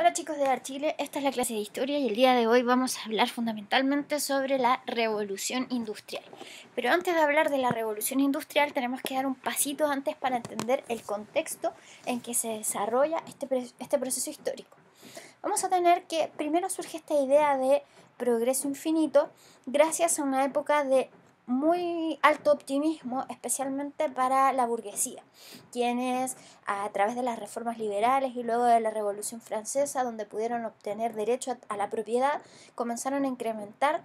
Hola chicos de Archile, esta es la clase de historia y el día de hoy vamos a hablar fundamentalmente sobre la revolución industrial. Pero antes de hablar de la revolución industrial tenemos que dar un pasito antes para entender el contexto en que se desarrolla este proceso histórico. Vamos a tener que primero surge esta idea de progreso infinito gracias a una época de muy alto optimismo, especialmente para la burguesía, quienes a través de las reformas liberales y luego de la Revolución Francesa, donde pudieron obtener derecho a la propiedad, comenzaron a incrementar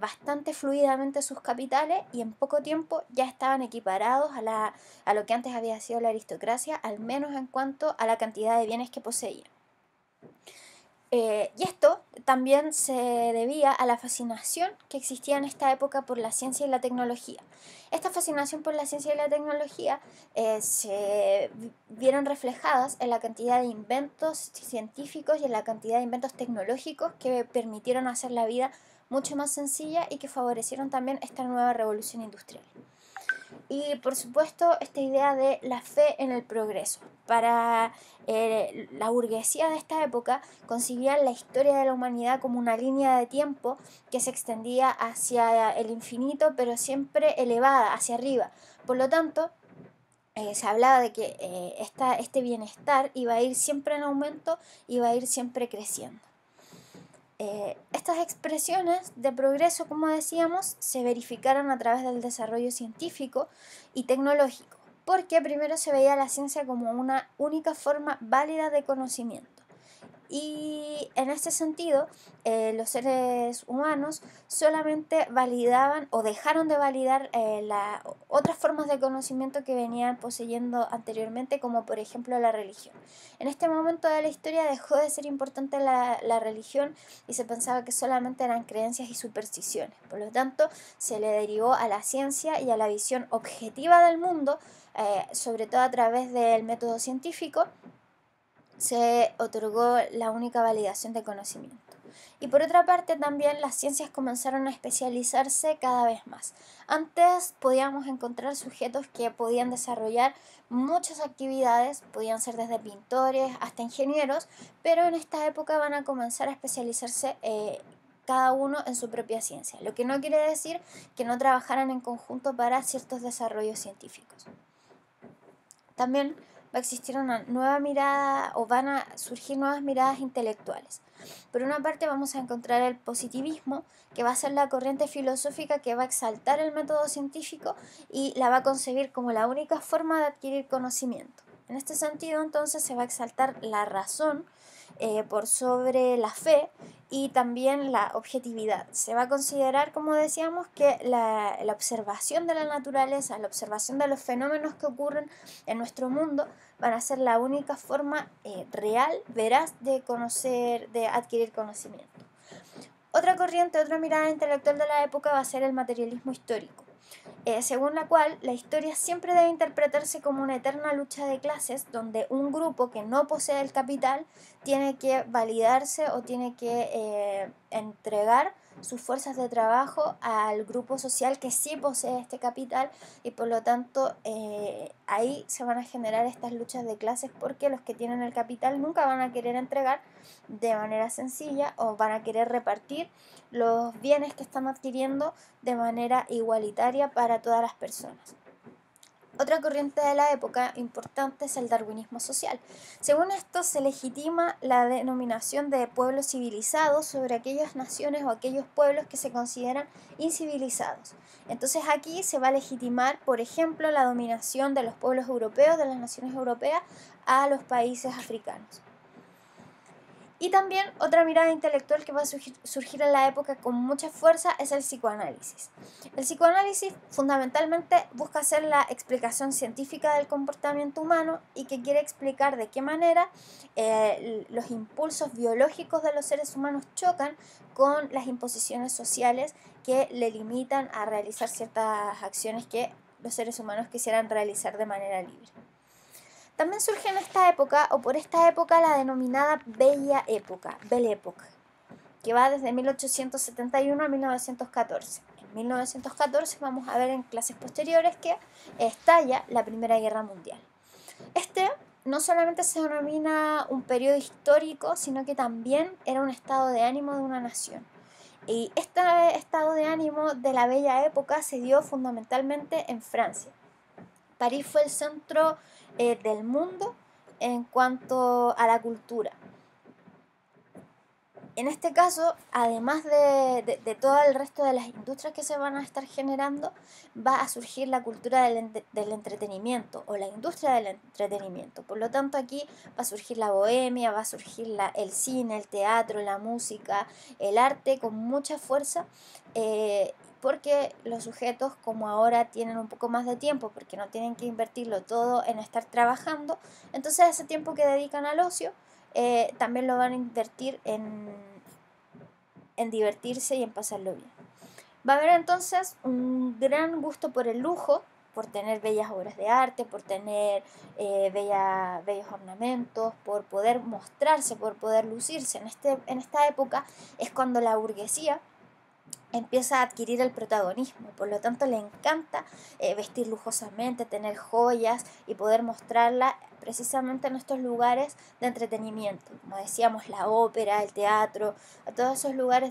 bastante fluidamente sus capitales y en poco tiempo ya estaban equiparados a lo que antes había sido la aristocracia, al menos en cuanto a la cantidad de bienes que poseían. Y esto también se debía a la fascinación que existía en esta época por la ciencia y la tecnología. Esta fascinación por la ciencia y la tecnología se vieron reflejadas en la cantidad de inventos científicos y en la cantidad de inventos tecnológicos que permitieron hacer la vida mucho más sencilla y que favorecieron también esta nueva revolución industrial. Y por supuesto esta idea de la fe en el progreso. Para la burguesía de esta época concibían la historia de la humanidad como una línea de tiempo que se extendía hacia el infinito, pero siempre elevada, hacia arriba. Por lo tanto, se hablaba de que este bienestar iba a ir siempre en aumento, iba a ir siempre creciendo. Estas expresiones de progreso, como decíamos, se verificaron a través del desarrollo científico y tecnológico, porque primero se veía la ciencia como una única forma válida de conocimiento. Y en este sentido, los seres humanos solamente validaban o dejaron de validar otras formas de conocimiento que venían poseyendo anteriormente, como por ejemplo la religión. En este momento de la historia dejó de ser importante la religión y se pensaba que solamente eran creencias y supersticiones. Por lo tanto, se le derivó a la ciencia y a la visión objetiva del mundo, sobre todo a través del método científico, se otorgó la única validación de conocimiento. Y por otra parte también las ciencias comenzaron a especializarse cada vez más. Antes podíamos encontrar sujetos que podían desarrollar muchas actividades, podían ser desde pintores hasta ingenieros, pero en esta época van a comenzar a especializarse cada uno en su propia ciencia, lo que no quiere decir que no trabajaran en conjunto para ciertos desarrollos científicos. También va a existir una nueva mirada o van a surgir nuevas miradas intelectuales. Por una parte vamos a encontrar el positivismo, que va a ser la corriente filosófica que va a exaltar el método científico y la va a concebir como la única forma de adquirir conocimiento. En este sentido, entonces, se va a exaltar la razón por sobre la fe y también la objetividad. Se va a considerar, como decíamos, que la observación de la naturaleza, la observación de los fenómenos que ocurren en nuestro mundo van a ser la única forma real, veraz de conocer, de adquirir conocimiento. Otra corriente, otra mirada intelectual de la época va a ser el materialismo histórico, según la cual la historia siempre debe interpretarse como una eterna lucha de clases donde un grupo que no posee el capital tiene que validarse o tiene que entregar sus fuerzas de trabajo al grupo social que sí posee este capital y por lo tanto ahí se van a generar estas luchas de clases porque los que tienen el capital nunca van a querer entregar de manera sencilla o van a querer repartir los bienes que están adquiriendo de manera igualitaria para todas las personas. Otra corriente de la época importante es el darwinismo social. Según esto, se legitima la denominación de pueblos civilizados sobre aquellas naciones o aquellos pueblos que se consideran incivilizados. Entonces aquí se va a legitimar, por ejemplo, la dominación de los pueblos europeos, de las naciones europeas, a los países africanos. Y también otra mirada intelectual que va a surgir en la época con mucha fuerza es el psicoanálisis. El psicoanálisis fundamentalmente busca hacer la explicación científica del comportamiento humano y que quiere explicar de qué manera los impulsos biológicos de los seres humanos chocan con las imposiciones sociales que le limitan a realizar ciertas acciones que los seres humanos quisieran realizar de manera libre. También surge en esta época, o por esta época, la denominada Belle Époque, que va desde 1871 a 1914. En 1914 vamos a ver en clases posteriores que estalla la Primera Guerra Mundial. Este no solamente se denomina un periodo histórico, sino que también era un estado de ánimo de una nación. Y este estado de ánimo de la bella época se dio fundamentalmente en Francia. París fue el centro del mundo en cuanto a la cultura. En este caso, además de todo el resto de las industrias que se van a estar generando, va a surgir la cultura del entretenimiento o la industria del entretenimiento. Por lo tanto, aquí va a surgir la bohemia, va a surgir el cine, el teatro, la música, el arte con mucha fuerza, porque los sujetos, como ahora tienen un poco más de tiempo, porque no tienen que invertirlo todo en estar trabajando, entonces ese tiempo que dedican al ocio, también lo van a invertir en divertirse y en pasarlo bien. Va a haber entonces un gran gusto por el lujo, por tener bellas obras de arte, por tener bellos ornamentos, por poder mostrarse, por poder lucirse. En esta época es cuando la burguesía empieza a adquirir el protagonismo, por lo tanto le encanta vestir lujosamente, tener joyas y poder mostrarla precisamente en estos lugares de entretenimiento, como decíamos, la ópera, el teatro, a todos esos lugares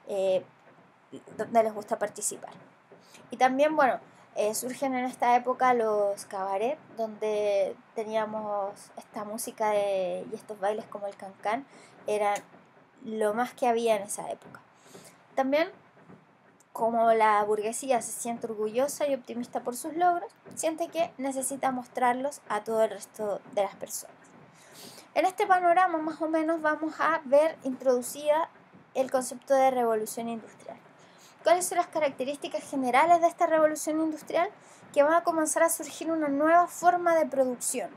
eh, donde les gusta participar. Y también, bueno, surgen en esta época los cabarets, donde teníamos esta música y estos bailes como el cancán, eran lo más que había en esa época. También, como la burguesía se siente orgullosa y optimista por sus logros, siente que necesita mostrarlos a todo el resto de las personas. En este panorama, más o menos, vamos a ver introducida el concepto de revolución industrial. ¿Cuáles son las características generales de esta revolución industrial? Que va a comenzar a surgir una nueva forma de producción.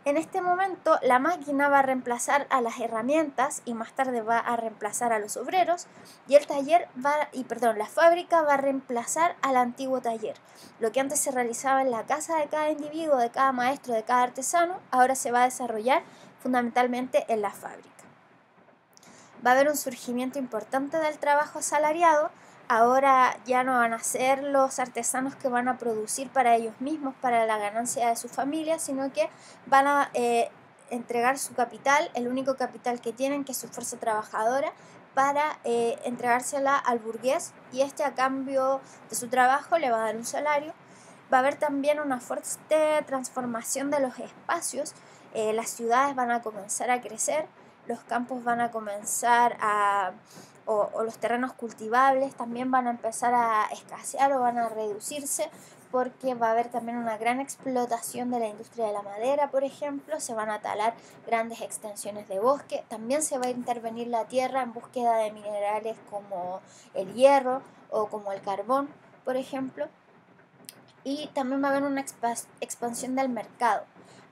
En este momento, la máquina va a reemplazar a las herramientas y más tarde va a reemplazar a los obreros, y la fábrica va a reemplazar al antiguo taller. Lo que antes se realizaba en la casa de cada individuo, de cada maestro, de cada artesano, ahora se va a desarrollar fundamentalmente en la fábrica. Va a haber un surgimiento importante del trabajo asalariado. Ahora ya no van a ser los artesanos que van a producir para ellos mismos, para la ganancia de su familia, sino que van a entregar su capital, el único capital que tienen, que es su fuerza trabajadora, para entregársela al burgués, y este, a cambio de su trabajo, le va a dar un salario. Va a haber también una fuerte transformación de los espacios. Las ciudades van a comenzar a crecer, los campos van a comenzar o los terrenos cultivables también van a empezar a escasear o van a reducirse, porque va a haber también una gran explotación de la industria de la madera, por ejemplo. Se van a talar grandes extensiones de bosque, también se va a intervenir la tierra en búsqueda de minerales como el hierro o como el carbón, por ejemplo. Y también va a haber una expansión del mercado.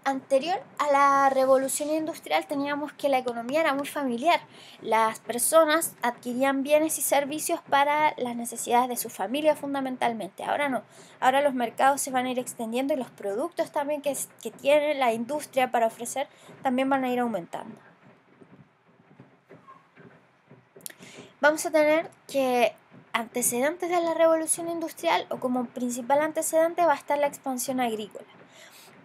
Anterior a la revolución industrial teníamos que la economía era muy familiar. Las personas adquirían bienes y servicios para las necesidades de su familia fundamentalmente. Ahora no. Ahora los mercados se van a ir extendiendo y los productos también que tiene la industria para ofrecer también van a ir aumentando. Vamos a tener que antecedentes de la revolución industrial, o como principal antecedente, va a estar la expansión agrícola,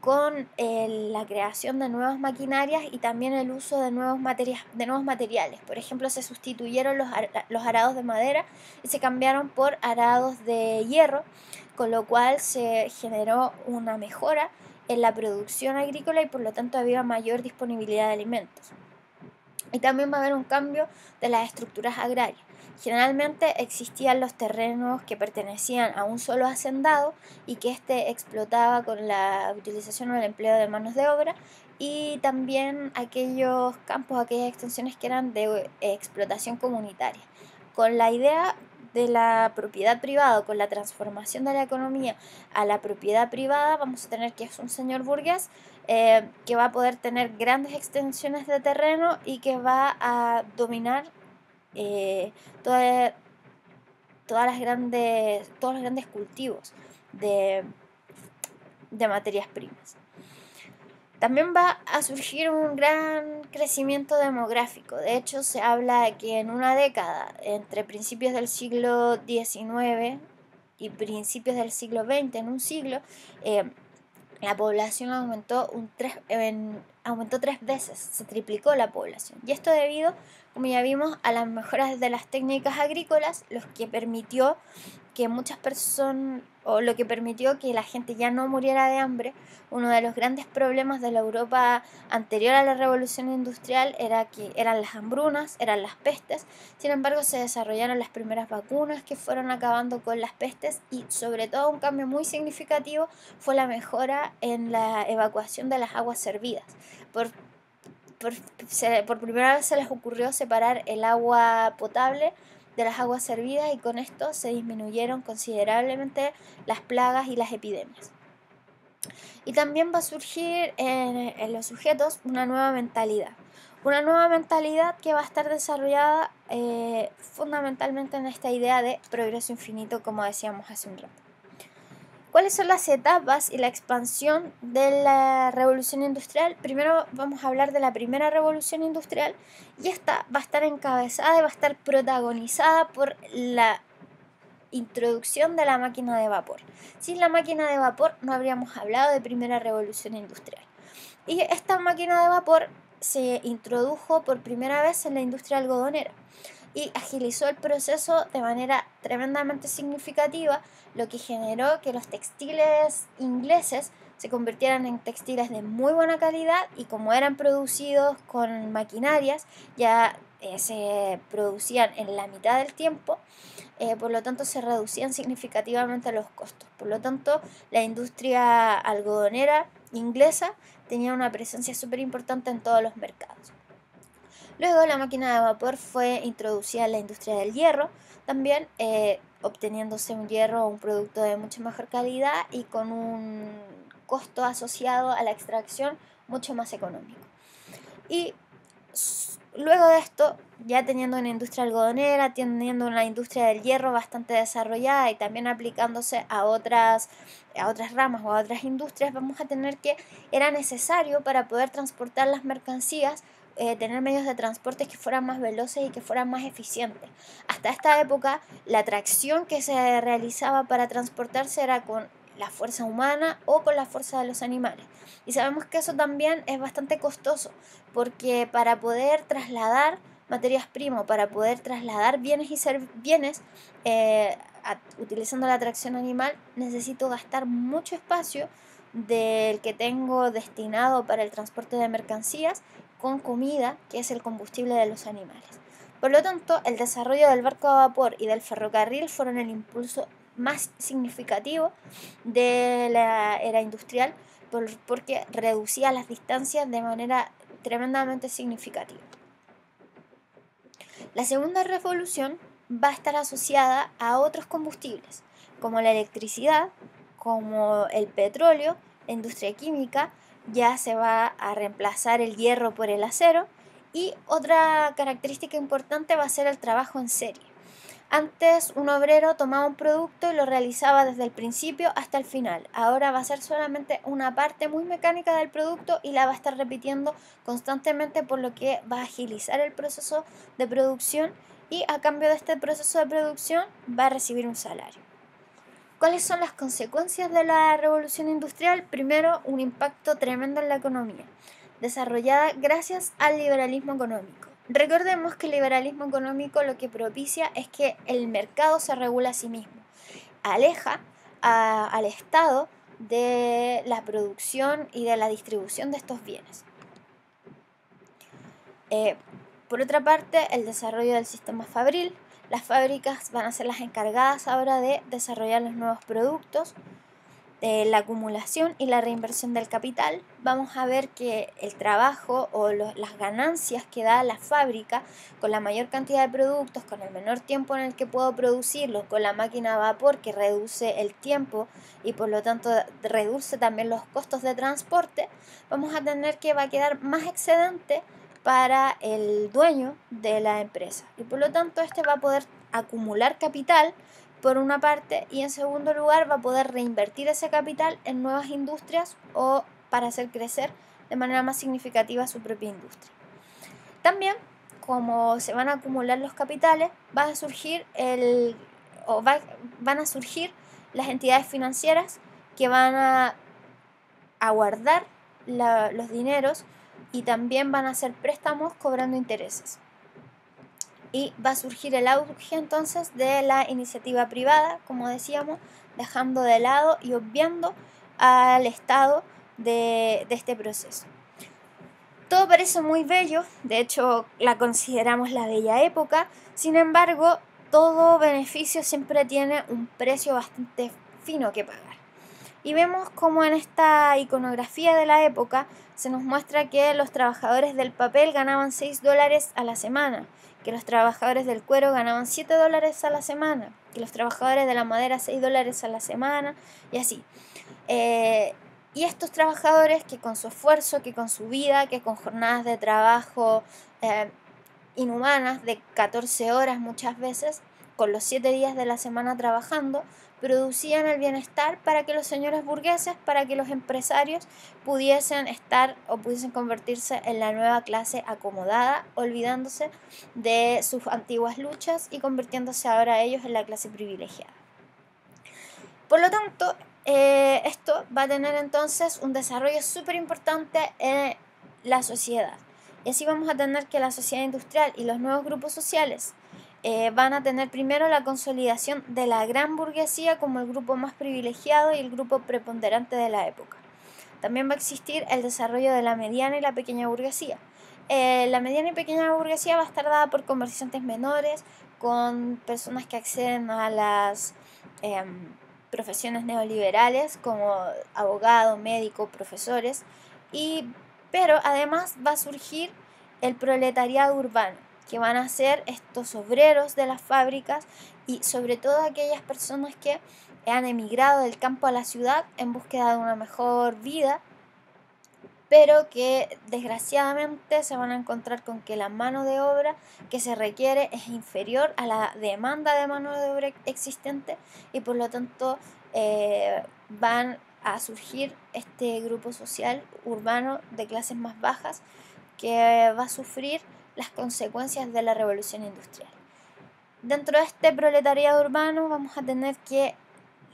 con la creación de nuevas maquinarias y también el uso de nuevos materiales. Por ejemplo, se sustituyeron los arados de madera y se cambiaron por arados de hierro, con lo cual se generó una mejora en la producción agrícola y por lo tanto había mayor disponibilidad de alimentos. Y también va a haber un cambio de las estructuras agrarias. Generalmente existían los terrenos que pertenecían a un solo hacendado y que éste explotaba con la utilización o el empleo de manos de obra, y también aquellos campos, aquellas extensiones que eran de explotación comunitaria. Con la idea de la propiedad privada, con la transformación de la economía a la propiedad privada, vamos a tener que es un señor burgués que va a poder tener grandes extensiones de terreno y que va a dominar todos los grandes cultivos de materias primas. También va a surgir un gran crecimiento demográfico. De hecho, se habla de que en una década, entre principios del siglo XIX y principios del siglo XX, en un siglo, la población aumentó 3 veces, se triplicó la población. Y esto debido, como ya vimos, a las mejoras de las técnicas agrícolas, lo que permitió que la gente ya no muriera de hambre. Uno de los grandes problemas de la Europa anterior a la Revolución Industrial eran las hambrunas, eran las pestes. Sin embargo, se desarrollaron las primeras vacunas que fueron acabando con las pestes, y sobre todo un cambio muy significativo fue la mejora en la evacuación de las aguas servidas. Por primera vez se les ocurrió separar el agua potable de las aguas servidas, y con esto se disminuyeron considerablemente las plagas y las epidemias. Y también va a surgir en los sujetos una nueva mentalidad que va a estar desarrollada fundamentalmente en esta idea de progreso infinito, como decíamos hace un rato. ¿Cuáles son las etapas y la expansión de la revolución industrial? Primero vamos a hablar de la primera revolución industrial, y esta va a estar encabezada y va a estar protagonizada por la introducción de la máquina de vapor. Sin la máquina de vapor no habríamos hablado de primera revolución industrial. Y esta máquina de vapor se introdujo por primera vez en la industria algodonera y agilizó el proceso de manera tremendamente significativa, lo que generó que los textiles ingleses se convirtieran en textiles de muy buena calidad, y como eran producidos con maquinarias, ya se producían en la mitad del tiempo. Por lo tanto se reducían significativamente los costos. Por lo tanto, la industria algodonera inglesa tenía una presencia súper importante en todos los mercados. Luego la máquina de vapor fue introducida en la industria del hierro, también obteniéndose un hierro, un producto de mucha mejor calidad y con un costo asociado a la extracción mucho más económico. Y luego de esto, ya teniendo una industria algodonera, teniendo una industria del hierro bastante desarrollada y también aplicándose a otras ramas o a otras industrias, vamos a tener que era necesario, para poder transportar las mercancías, tener medios de transporte que fueran más veloces y que fueran más eficientes. Hasta esta época, la tracción que se realizaba para transportarse era con la fuerza humana o con la fuerza de los animales. Y sabemos que eso también es bastante costoso, porque para poder trasladar materias primas, para poder trasladar bienes utilizando la tracción animal, necesito gastar mucho espacio del que tengo destinado para el transporte de mercancías con comida, que es el combustible de los animales. Por lo tanto, el desarrollo del barco a vapor y del ferrocarril fueron el impulso más significativo de la era industrial, porque reducía las distancias de manera tremendamente significativa. La segunda revolución va a estar asociada a otros combustibles, como la electricidad, como el petróleo, la industria química. Ya se va a reemplazar el hierro por el acero, y otra característica importante va a ser el trabajo en serie. Antes un obrero tomaba un producto y lo realizaba desde el principio hasta el final. Ahora va a ser solamente una parte muy mecánica del producto y la va a estar repitiendo constantemente, por lo que va a agilizar el proceso de producción, y a cambio de este proceso de producción va a recibir un salario. ¿Cuáles son las consecuencias de la revolución industrial? Primero, un impacto tremendo en la economía, desarrollada gracias al liberalismo económico. Recordemos que el liberalismo económico lo que propicia es que el mercado se regula a sí mismo, aleja al Estado de la producción y de la distribución de estos bienes. Por otra parte, el desarrollo del sistema fabril. Las fábricas van a ser las encargadas ahora de desarrollar los nuevos productos, la acumulación y la reinversión del capital. Vamos a ver que el trabajo o las ganancias que da la fábrica con la mayor cantidad de productos, con el menor tiempo en el que puedo producirlos, con la máquina a vapor que reduce el tiempo y por lo tanto reduce también los costos de transporte, vamos a tener que va a quedar más excedente para el dueño de la empresa, y por lo tanto este va a poder acumular capital por una parte, y en segundo lugar va a poder reinvertir ese capital en nuevas industrias o para hacer crecer de manera más significativa su propia industria. También, como se van a acumular los capitales, van a surgir las entidades financieras que van a a guardar los dineros y también van a hacer préstamos cobrando intereses. Y va a surgir el auge entonces de la iniciativa privada, como decíamos, dejando de lado y obviando al Estado de este proceso. Todo parece muy bello, de hecho la consideramos la bella época, sin embargo, todo beneficio siempre tiene un precio bastante fino que pagar. Y vemos como en esta iconografía de la época se nos muestra que los trabajadores del papel ganaban $6 a la semana, que los trabajadores del cuero ganaban $7 a la semana, que los trabajadores de la madera $6 a la semana, y así. Y estos trabajadores que con su esfuerzo, que con su vida, que con jornadas de trabajo inhumanas de 14 horas muchas veces, con los 7 días de la semana trabajando, producían el bienestar para que los señores burgueses, para que los empresarios pudiesen estar o pudiesen convertirse en la nueva clase acomodada, olvidándose de sus antiguas luchas y convirtiéndose ahora ellos en la clase privilegiada. Por lo tanto, esto va a tener entonces un desarrollo súper importante en la sociedad. Y así vamos a tener que la sociedad industrial y los nuevos grupos sociales van a tener primero la consolidación de la gran burguesía como el grupo más privilegiado y el grupo preponderante de la época. También va a existir el desarrollo de la mediana y la pequeña burguesía. La mediana y pequeña burguesía va a estar dada por comerciantes menores, con personas que acceden a las profesiones neoliberales como abogado, médico, profesores, pero además va a surgir el proletariado urbano, que van a ser estos obreros de las fábricas y sobre todo aquellas personas que han emigrado del campo a la ciudad en búsqueda de una mejor vida, pero que desgraciadamente se van a encontrar con que la mano de obra que se requiere es inferior a la demanda de mano de obra existente y por lo tanto van a surgir este grupo social urbano de clases más bajas que va a sufrir las consecuencias de la revolución industrial. Dentro de este proletariado urbano vamos a tener que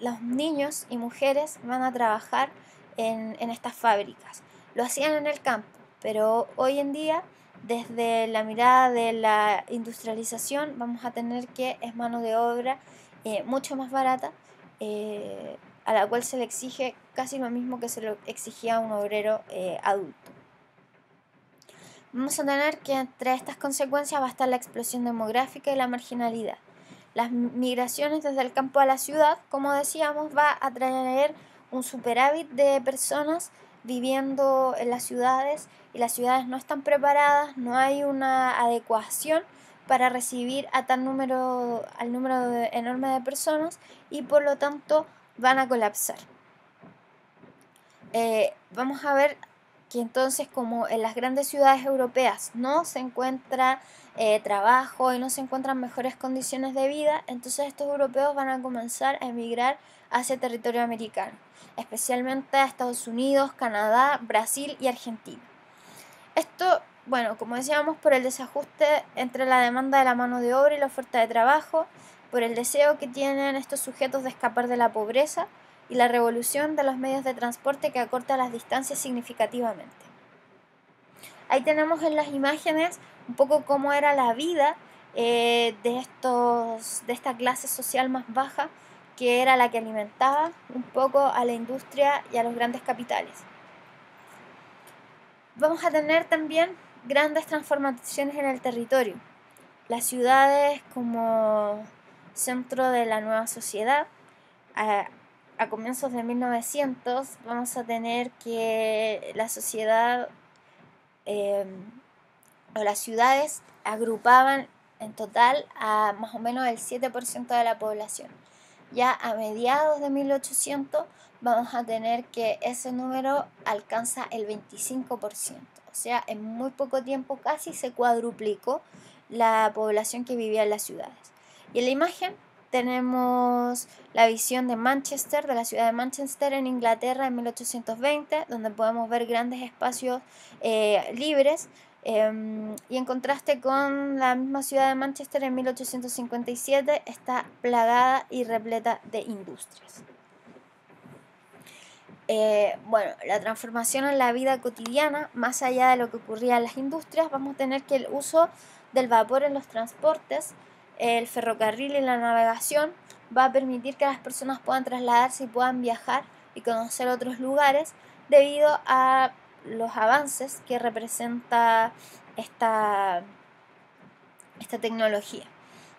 los niños y mujeres van a trabajar en estas fábricas. Lo hacían en el campo, pero hoy en día, desde la mirada de la industrialización, vamos a tener que es mano de obra mucho más barata, a la cual se le exige casi lo mismo que se le exigía a un obrero adulto. Vamos a tener que entre estas consecuencias va a estar la explosión demográfica y la marginalidad. Las migraciones desde el campo a la ciudad, como decíamos, va a traer un superávit de personas viviendo en las ciudades y las ciudades no están preparadas, no hay una adecuación para recibir a al número enorme de personas y por lo tanto van a colapsar. Vamos a ver que entonces como en las grandes ciudades europeas no se encuentra trabajo y no se encuentran mejores condiciones de vida, entonces estos europeos van a comenzar a emigrar hacia territorio americano, especialmente a Estados Unidos, Canadá, Brasil y Argentina. Esto, bueno, como decíamos, por el desajuste entre la demanda de la mano de obra y la oferta de trabajo, por el deseo que tienen estos sujetos de escapar de la pobreza, y la revolución de los medios de transporte que acorta las distancias significativamente. Ahí tenemos en las imágenes un poco cómo era la vida de esta clase social más baja, que era la que alimentaba un poco a la industria y a los grandes capitales. Vamos a tener también grandes transformaciones en el territorio. Las ciudades como centro de la nueva sociedad. A comienzos de 1900 vamos a tener que la sociedad o las ciudades agrupaban en total a más o menos el 7% de la población. Ya a mediados de 1800 vamos a tener que ese número alcanza el 25%. O sea, en muy poco tiempo casi se cuadruplicó la población que vivía en las ciudades. Y en la imagen tenemos la visión de Manchester, de la ciudad de Manchester en Inglaterra en 1820, donde podemos ver grandes espacios libres, y en contraste con la misma ciudad de Manchester en 1857 está plagada y repleta de industrias. Bueno, la transformación en la vida cotidiana, más allá de lo que ocurría en las industrias, vamos a tener que el uso del vapor en los transportes, el ferrocarril y la navegación va a permitir que las personas puedan trasladarse y puedan viajar y conocer otros lugares debido a los avances que representa esta tecnología.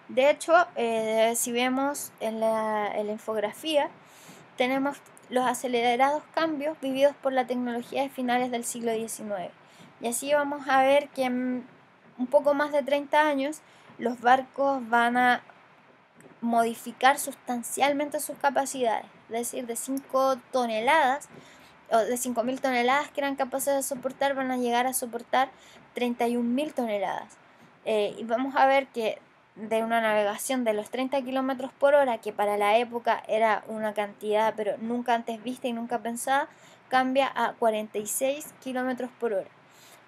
De hecho, si vemos en la infografía, tenemos los acelerados cambios vividos por la tecnología de finales del siglo XIX. Y así vamos a ver que en un poco más de 30 años los barcos van a modificar sustancialmente sus capacidades, es decir, de 5 toneladas o de 5.000 toneladas que eran capaces de soportar van a llegar a soportar 31.000 toneladas. Y vamos a ver que de una navegación de los 30 kilómetros por hora, que para la época era una cantidad pero nunca antes vista y nunca pensada, cambia a 46 kilómetros por hora.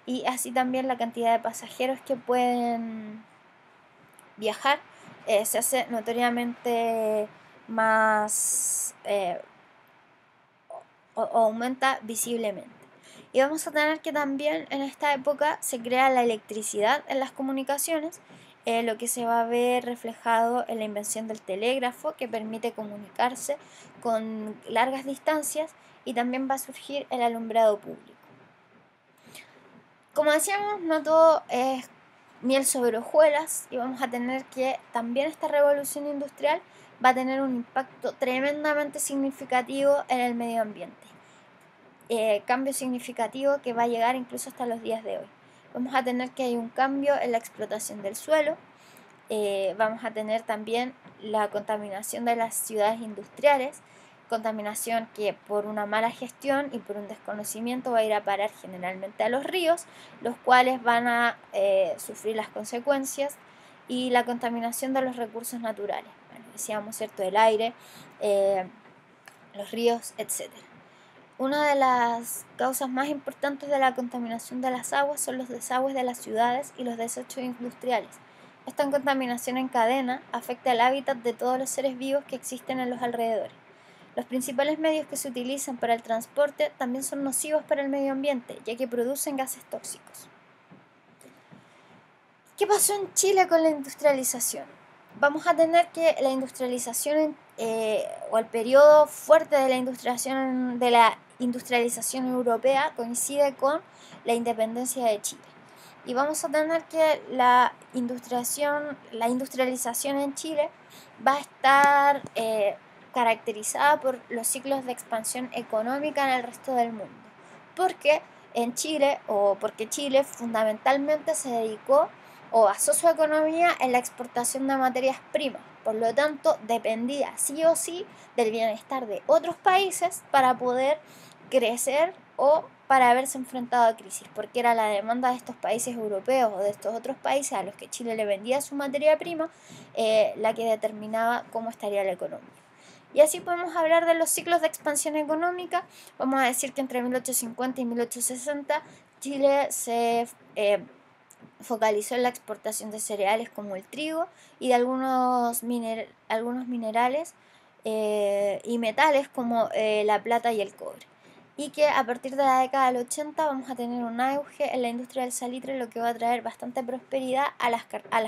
Y así también la cantidad de pasajeros que pueden viajar se hace notoriamente más o aumenta visiblemente. Y vamos a tener que también en esta época se crea la electricidad en las comunicaciones, lo que se va a ver reflejado en la invención del telégrafo, que permite comunicarse con largas distancias, y también va a surgir el alumbrado público. Como decíamos, no todo es miel sobre hojuelas, y vamos a tener que también esta revolución industrial va a tener un impacto tremendamente significativo en el medio ambiente. Cambio significativo que va a llegar incluso hasta los días de hoy. Vamos a tener que hay un cambio en la explotación del suelo, vamos a tener también la contaminación de las ciudades industriales, contaminación que por una mala gestión y por un desconocimiento va a ir a parar generalmente a los ríos, los cuales van a sufrir las consecuencias, y la contaminación de los recursos naturales, bueno, decíamos, ¿cierto?, el aire, los ríos, etc. Una de las causas más importantes de la contaminación de las aguas son los desagües de las ciudades y los desechos industriales. Esta contaminación en cadena afecta el hábitat de todos los seres vivos que existen en los alrededores. Los principales medios que se utilizan para el transporte también son nocivos para el medio ambiente, ya que producen gases tóxicos. ¿Qué pasó en Chile con la industrialización? Vamos a tener que la industrialización o el periodo fuerte de la industrialización europea coincide con la independencia de Chile. Y vamos a tener que la industrialización en Chile va a estar caracterizada por los ciclos de expansión económica en el resto del mundo. Porque en Chile, o porque Chile fundamentalmente se dedicó o basó su economía en la exportación de materias primas. Por lo tanto, dependía sí o sí del bienestar de otros países para poder crecer o para haberse enfrentado a crisis, porque era la demanda de estos países europeos o de estos otros países a los que Chile le vendía su materia prima la que determinaba cómo estaría la economía. Y así podemos hablar de los ciclos de expansión económica. Vamos a decir que entre 1850 y 1860 Chile se focalizó en la exportación de cereales como el trigo y de algunos minerales y metales como la plata y el cobre. Y que a partir de la década del 80 vamos a tener un auge en la industria del salitre, lo que va a traer bastante prosperidad a las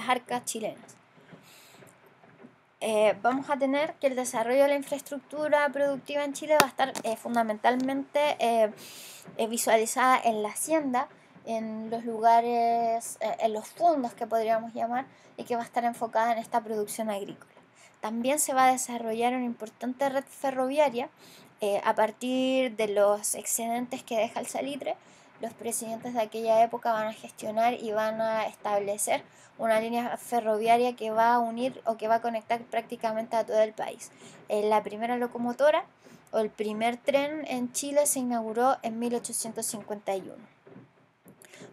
arcas chilenas. Vamos a tener que el desarrollo de la infraestructura productiva en Chile va a estar fundamentalmente visualizada en la hacienda, en los lugares, en los fondos que podríamos llamar, y que va a estar enfocada en esta producción agrícola. También se va a desarrollar una importante red ferroviaria a partir de los excedentes que deja el salitre. Los presidentes de aquella época van a gestionar y van a establecer una línea ferroviaria que va a unir o que va a conectar prácticamente a todo el país. La primera locomotora o el primer tren en Chile se inauguró en 1851.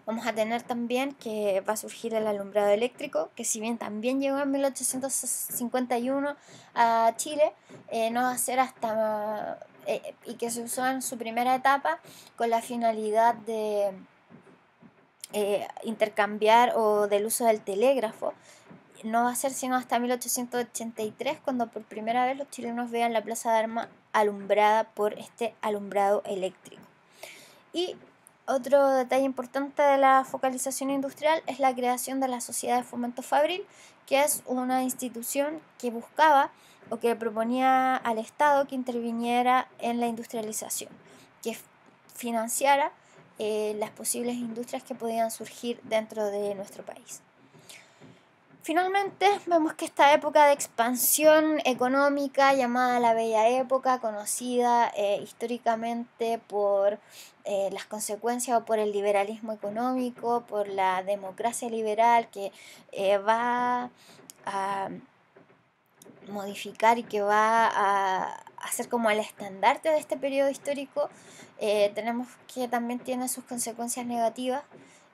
Vamos a tener también que va a surgir el alumbrado eléctrico, que si bien también llegó en 1851 a Chile, no va a ser hasta y que se usó en su primera etapa con la finalidad de intercambiar o del uso del telégrafo, no va a ser sino hasta 1883 cuando por primera vez los chilenos vean la Plaza de Armas alumbrada por este alumbrado eléctrico. Y otro detalle importante de la focalización industrial es la creación de la Sociedad de Fomento Fabril, que es una institución que buscaba o que proponía al Estado que interviniera en la industrialización, que financiara las posibles industrias que podían surgir dentro de nuestro país. Finalmente, vemos que esta época de expansión económica, llamada la Bella Época, conocida históricamente por las consecuencias o por el liberalismo económico, por la democracia liberal que va a modificar y que va a ser como el estandarte de este periodo histórico, tenemos que también tiene sus consecuencias negativas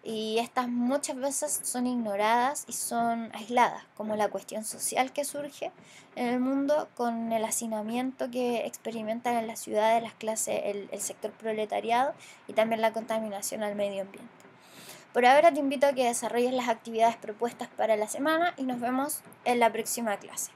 y estas muchas veces son ignoradas y son aisladas, como la cuestión social que surge en el mundo con el hacinamiento que experimentan en las ciudades las clases, el sector proletariado y también la contaminación al medio ambiente. Por ahora te invito a que desarrolles las actividades propuestas para la semana y nos vemos en la próxima clase.